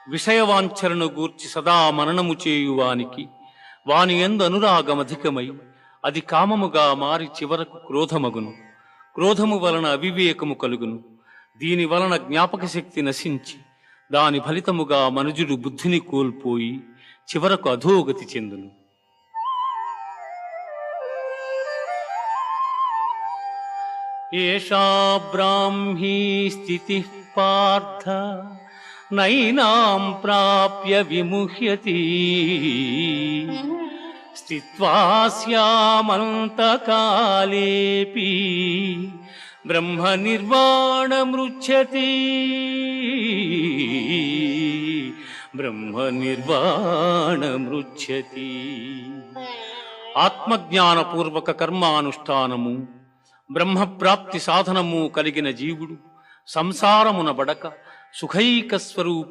విషయవాంఛలను గూర్చి సదా మననము చేయువానికి వాని యందు అనురాగమధికమై అది కామముగా మారి చివరకు క్రోధమగును. క్రోధము వలన అవివేకము కలుగును. దీని వలన జ్ఞాపక శక్తి నశించి దాని ఫలితముగా మనుజుడు బుద్ధిని కోల్పోయి చివరకు అధోగతి చెందును. ఏషా బ్రాహ్మీ స్థితి పార్థ నైనాం ప్రాప్య విముహ్యతి స్థిత్వా స్యామంతకాలేపి బ్రహ్మ నిర్వాణమృచ్ఛతి. బ్రహ్మ నిర్వాణమృచ్ఛతి. ఆత్మజ్ఞానపూర్వక కర్మానుష్ఠానము బ్రహ్మప్రాప్తి సాధనము కలిగిన జీవుడు సంసారమున బడక సుఖైక స్వరూప